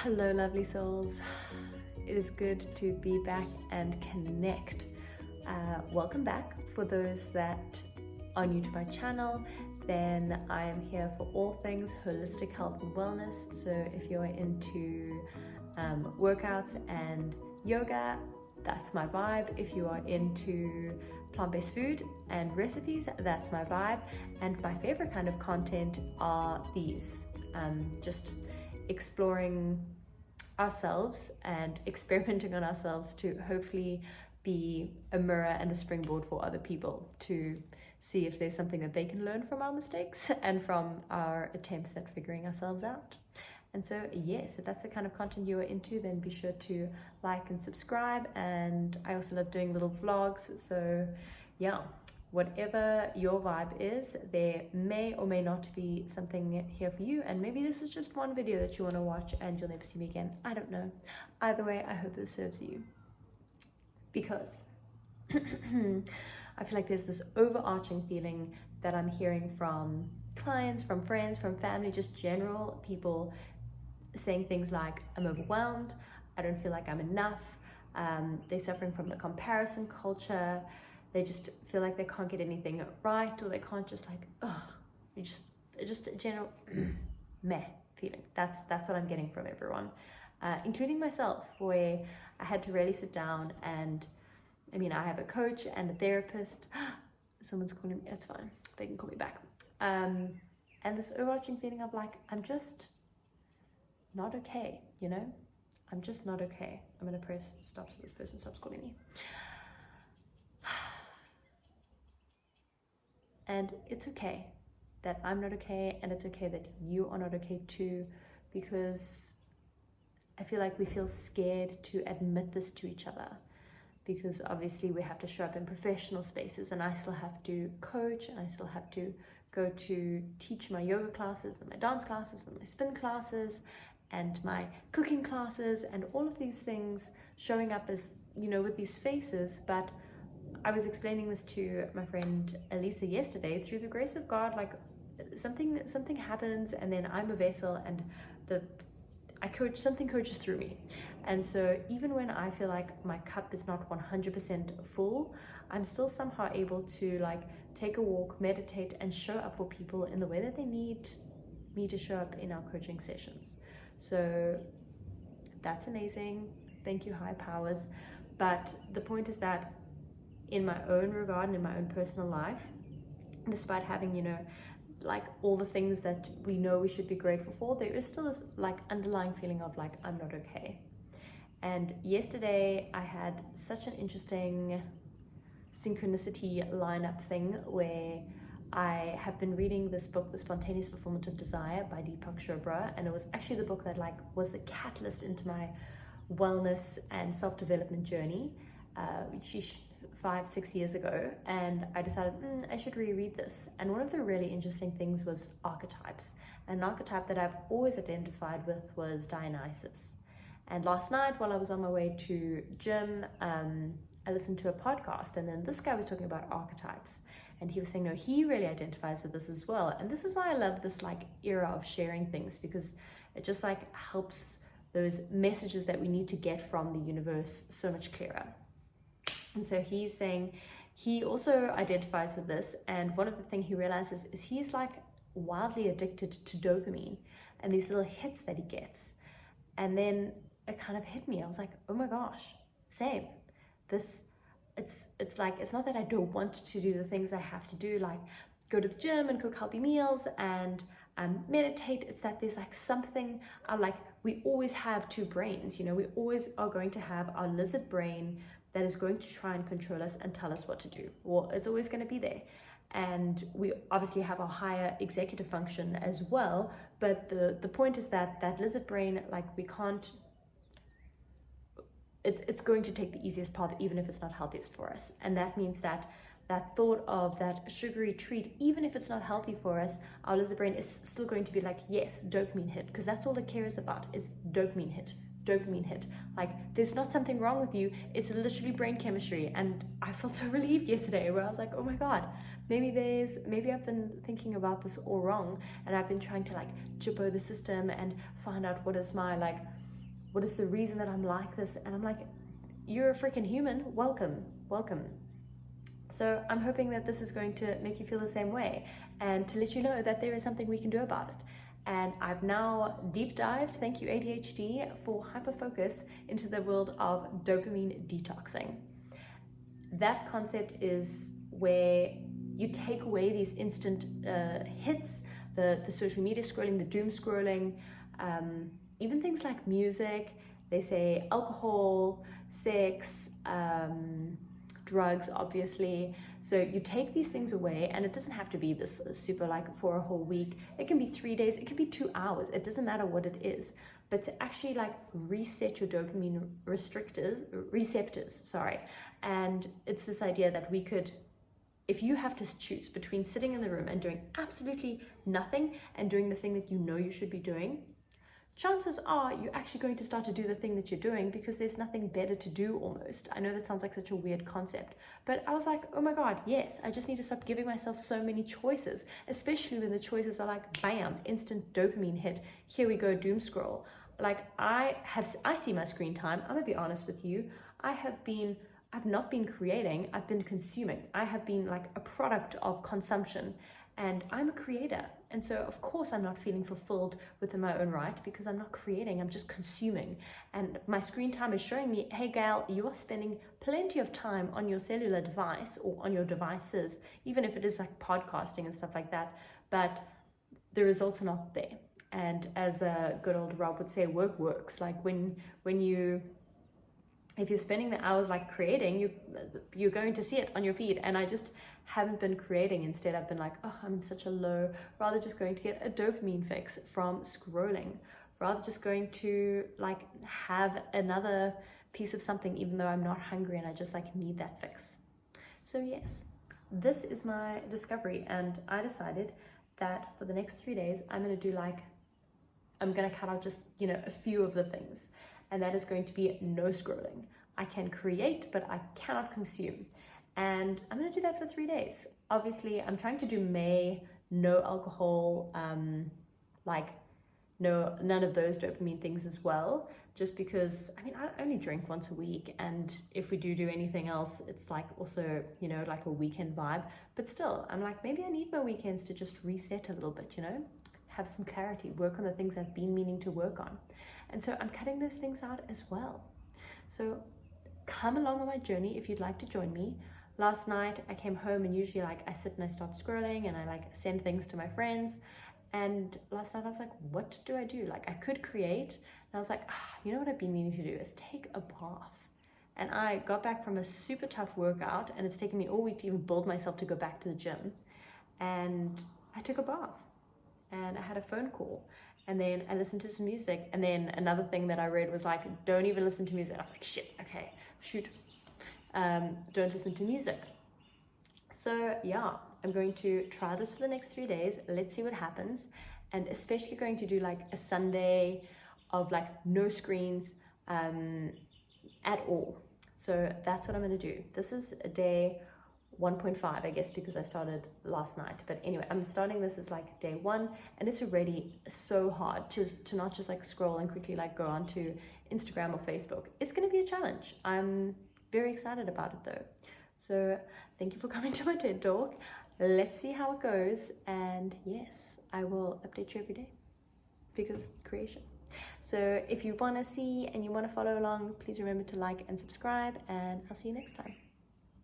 Hello, lovely souls. It is good to be back and connect. Welcome back. For those that are new to my channel, then I am here for all things holistic health and wellness. So if you're into workouts and yoga, that's my vibe. If you are into plant-based food and recipes, that's my vibe. And my favorite kind of content are these, just exploring ourselves and experimenting on ourselves to hopefully be a mirror and a springboard for other people to see if there's something that they can learn from our mistakes and from our attempts at figuring ourselves out. And so yes, if that's the kind of content you are into, then be sure to like and subscribe. And I also love doing little vlogs, so yeah, whatever your vibe is, there may or may not be something here for you. And maybe this is just one video that you want to watch and you'll never see me again. I don't know. Either way, I hope this serves you, because I feel like there's this overarching feeling that I'm hearing from clients, from friends, from family, just general people saying things like, I'm overwhelmed, I don't feel like I'm enough, they're suffering from the comparison culture, they just feel like they can't get anything right, or they can't just just a general meh feeling. That's what I'm getting from everyone, including myself, where I had to really sit down and, I have a coach and a therapist. Someone's calling me, it's fine, they can call me back. And this overarching feeling of like, I'm just not okay, I'm just not okay. I'm gonna press stop so this person stops calling me. And it's okay that I'm not okay, and it's okay that you are not okay too, because I feel like we feel scared to admit this to each other, because obviously we have to show up in professional spaces, and I still have to coach, and I still have to go to teach my yoga classes and my dance classes and my spin classes and my cooking classes and all of these things, showing up as, with these faces. But I was explaining this to my friend Elisa yesterday. Through the grace of God, like something happens, and then I'm a vessel, and something coaches through me. And so even when I feel like my cup is not 100% full, I'm still somehow able to take a walk, meditate, and show up for people in the way that they need me to show up in our coaching sessions. So that's amazing. Thank you, high powers. But the point is that in my own regard and in my own personal life, despite having, all the things that we know we should be grateful for, there is still this underlying feeling of I'm not okay. And yesterday I had such an interesting synchronicity lineup thing where I have been reading this book, The Spontaneous Fulfillment of Desire by Deepak Chopra, and it was actually the book that was the catalyst into my wellness and self-development journey, 5-6 years ago. And I decided I should reread this. And one of the really interesting things was archetypes. And an archetype that I've always identified with was Dionysus. And last night, while I was on my way to gym, I listened to a podcast, and then this guy was talking about archetypes, and he was saying, no, he really identifies with this as well. And this is why I love this era of sharing things, because it just helps those messages that we need to get from the universe so much clearer. And so he's saying he also identifies with this, and one of the things he realizes is he's wildly addicted to dopamine and these little hits that he gets. And then it kind of hit me. I was like, oh my gosh, same. It's not that I don't want to do the things I have to do, go to the gym and cook healthy meals and meditate. It's that there's something, we always have two brains, we always are going to have our lizard brain that is going to try and control us and tell us what to do. Well, it's always going to be there. And we obviously have our higher executive function as well. But the point is that lizard brain, we can't, it's going to take the easiest path, even if it's not healthiest for us. And that means that thought of that sugary treat, even if it's not healthy for us, our lizard brain is still going to be yes, dopamine hit, because that's all it cares about is dopamine hit. There's not something wrong with you, it's literally brain chemistry. And I felt so relieved yesterday, where I was like, oh my god, maybe I've been thinking about this all wrong, and I've been trying to jippo the system and find out what is my what is the reason that I'm like this? And I'm like, you're a freaking human. Welcome. So I'm hoping that this is going to make you feel the same way, and to let you know that there is something we can do about it. And I've now deep dived, thank you ADHD, for hyperfocus into the world of dopamine detoxing. That concept is where you take away these instant hits, the social media scrolling, the doom scrolling, even things like music. They say alcohol, sex, drugs, obviously. So you take these things away, and it doesn't have to be this super like for a whole week. It can be 3 days, it can be 2 hours. It doesn't matter what it is, but to actually like reset your dopamine receptors, sorry. And it's this idea that we could, if you have to choose between sitting in the room and doing absolutely nothing and doing the thing that you know you should be doing, chances are you're actually going to start to do the thing that you're doing because there's nothing better to do almost. I know that sounds like such a weird concept, but I was like, oh my God, yes, I just need to stop giving myself so many choices, especially when the choices are like, bam, instant dopamine hit. Here we go, doom scroll. Like I see my screen time. I'm gonna be honest with you. I've not been creating, I've been consuming. I have been like a product of consumption, and I'm a creator. And so of course I'm not feeling fulfilled within my own right because I'm not creating, I'm just consuming. And my screen time is showing me, hey Gail, you are spending plenty of time on your cellular device or on your devices, even if it is like podcasting and stuff like that, but the results are not there. And as a good old Rob would say, work works. Like if you're spending the hours like creating, you're going to see it on your feed. And I just haven't been creating. Instead, I've been like, oh, I'm in such a low, rather just going to get a dopamine fix from scrolling, rather just going to like have another piece of something, even though I'm not hungry and I just like need that fix. So yes, this is my discovery. And I decided that for the next 3 days, I'm going to cut out just, a few of the things. And that is going to be no scrolling. I can create, but I cannot consume. And I'm gonna do that for 3 days. Obviously, I'm trying to do May, no alcohol, none of those dopamine things as well, just because, I only drink once a week. And if we do anything else, it's like also, like a weekend vibe. But still, I'm like, maybe I need my weekends to just reset a little bit, have some clarity, work on the things I've been meaning to work on. And so I'm cutting those things out as well. So come along on my journey if you'd like to join me. Last night I came home, and usually like I sit and I start scrolling and I like send things to my friends. And last night I was like, what do I do? Like I could create, and I was like, you know what I've been meaning to do is take a bath. And I got back from a super tough workout, and it's taken me all week to even build myself to go back to the gym. And I took a bath, and I had a phone call, and then I listened to some music. And then another thing that I read was like, don't even listen to music. I was like, shit, okay, shoot. Don't listen to music. So yeah, I'm going to try this for the next 3 days. Let's see what happens. And especially going to do like a Sunday of like no screens at all. So that's what I'm going to do. This is a day 1.5, I guess, because I started last night. But anyway, I'm starting this as like day 1, and it's already so hard to not just like scroll and quickly like go onto Instagram or Facebook. It's going to be a challenge. I'm very excited about it though. So thank you for coming to my TED Talk. Let's see how it goes. And yes, I will update you every day because creation. So if you want to see and you want to follow along, please remember to like and subscribe, and I'll see you next time.